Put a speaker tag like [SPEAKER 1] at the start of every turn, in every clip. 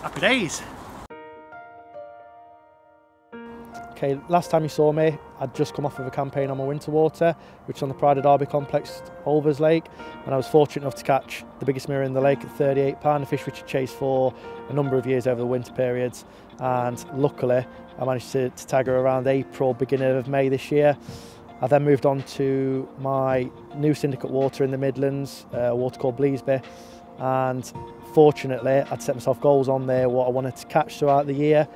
[SPEAKER 1] Happy days.
[SPEAKER 2] Okay, last time you saw me, I'd just come off of a campaign on my winter water, which is on the Pride of Derby complex, Olvers Lake, and I was fortunate enough to catch the biggest mirror in the lake at 38 pound, a fish which I chased for a number of years over the winter periods, and luckily I managed to tag her around April, beginning of May this year. I then moved on to my new syndicate water in the Midlands, a water called Bleasby, and fortunately I'd set myself goals on there, what I wanted to catch throughout the year,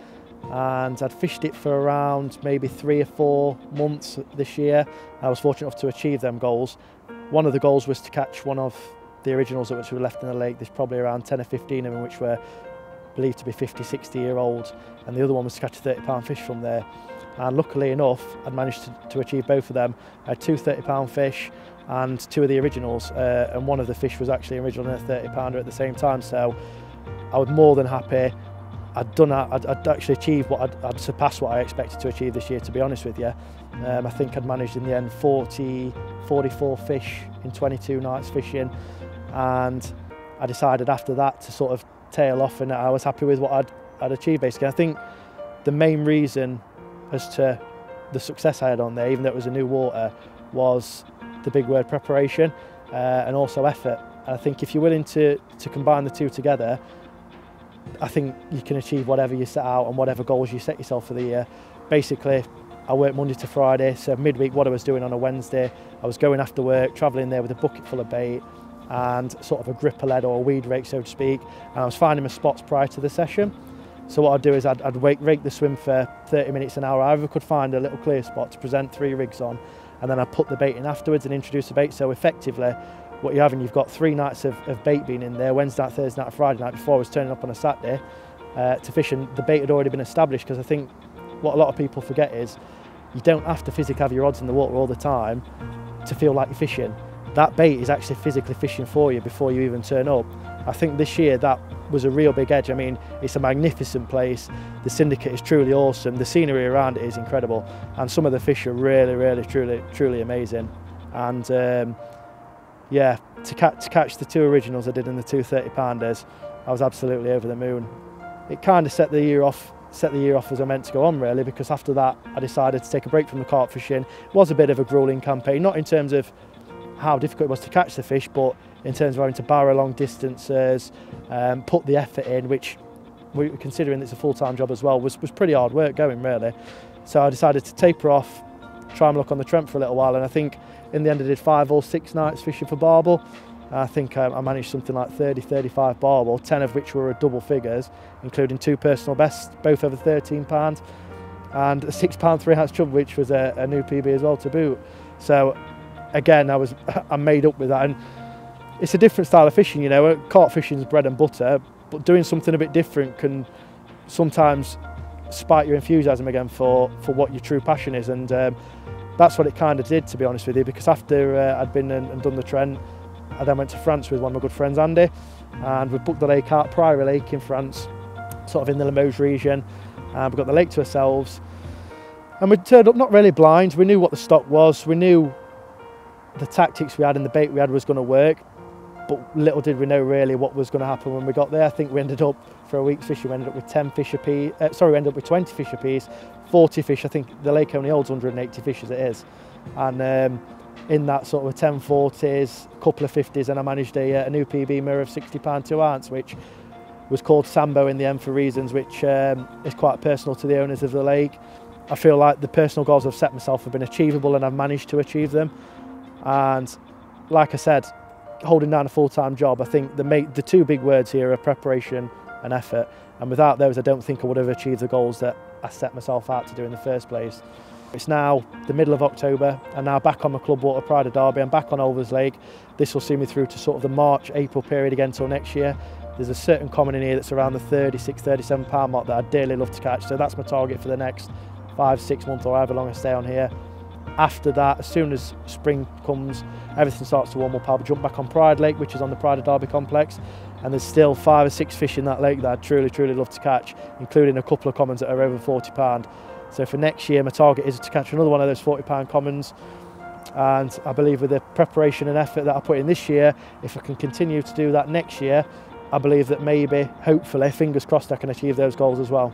[SPEAKER 2] and I'd fished it for around maybe 3 or 4 months this year. I was fortunate enough to achieve them goals. One of the goals was to catch one of the originals that were left in the lake. There's probably around 10 or 15 of them which were believed to be 50, 60 year old, and the other one was to catch a 30 pound fish from there. And luckily enough, I'd managed to achieve both of them. I had 2 30 pound fish and 2 of the originals, and one of the fish was actually original and a 30 pounder at the same time, so I was more than happy. I'd actually achieved I'd surpassed what I expected to achieve this year, to be honest with you. I think I'd managed in the end 44 fish in 22 nights fishing, and I decided after that to sort of tail off, and I was happy with what I'd achieved basically. I think the main reason as to the success I had on there, even though it was a new water, was the big word preparation and also effort. And I think if you're willing to combine the two together, I think you can achieve whatever you set out and whatever goals you set yourself for the year. Basically, I work Monday to Friday, so midweek what I was doing on a Wednesday, I was going after work, travelling there with a bucket full of bait and sort of a gripper lead or a weed rake, so to speak, and I was finding my spots prior to the session. So what I'd do is I'd rake the swim for 30 minutes, an hour, however I could find a little clear spot to present 3 rigs on, and then I'd put the bait in afterwards and introduce the bait. So effectively, what you're having, you've got 3 nights of bait being in there, Wednesday night, Thursday night, Friday night, before I was turning up on a Saturday to fish, and the bait had already been established. Because I think what a lot of people forget is you don't have to physically have your rods in the water all the time to feel like you're fishing. That bait is actually physically fishing for you before you even turn up. I think this year that was a real big edge. I mean, it's a magnificent place, the syndicate is truly awesome, the scenery around it is incredible, and some of the fish are really truly amazing. And yeah, to catch the 2 originals I did in the 2 30 pounders, I was absolutely over the moon. It kind of set the year off as I meant to go on, really, because after that I decided to take a break from the carp fishing. It was a bit of a gruelling campaign, not in terms of how difficult it was to catch the fish, but in terms of having to barrow long distances, put the effort in, which, considering it's a full-time job as well, was pretty hard work going, really. So I decided to taper off, try and look on the Trent for a little while, and I think in the end I did 5 or 6 nights fishing for barbel. I think I managed something like 30, 35 barbel, 10 of which were double figures, including 2 personal bests, both over 13 pounds, and a 6 pound 3-ounce chub, which was a new PB as well to boot. So again, I made up with that, and it's a different style of fishing, you know. Carp fishing is bread and butter, but doing something a bit different can sometimes spike your enthusiasm again for what your true passion is, and that's what it kind of did, to be honest with you, because after I'd been and done the Trent, I then went to France with one of my good friends, Andy, and we booked the lake out, Priory Lake in France, sort of in the Limoges region, and we got the lake to ourselves, and we turned up not really blind. We knew what the stock was, we knew the tactics we had and the bait we had was going to work, but little did we know really what was going to happen when we got there. I think we ended up, for a week's fishing, we ended up with 10 fish a piece, we ended up with 20 fish a piece, 40 fish. I think the lake only holds 180 fish as it is, and in that sort of 10 40s, a couple of 50s, and I managed a new PB mirror of 60 pound 2-ounce, which was called Sambo in the end for reasons which is quite personal to the owners of the lake. I feel like the personal goals I've set myself have been achievable, and I've managed to achieve them. And like I said, holding down a full-time job, I think the 2 big words here are preparation and effort, and without those I don't think I would have achieved the goals that I set myself out to do in the first place. It's now the middle of October, and now back on my club water, Pride of Derby. I'm back on Olvers Lake. This will see me through to sort of the March, April period again till next year. There's a certain common in here that's around the 36, 37 pound mark that I'd dearly love to catch, so that's my target for the next 5, 6 months or however long I stay on here. After that, as soon as spring comes, everything starts to warm up, I'll jump back on Pride Lake, which is on the Pride of Derby complex, and there's still 5 or 6 fish in that lake that I'd truly love to catch, including a couple of commons that are over 40 pound. So for next year, my target is to catch another one of those 40 pound commons, and I believe with the preparation and effort that I put in this year, if I can continue to do that next year, I believe that maybe, hopefully, fingers crossed, I can achieve those goals as well.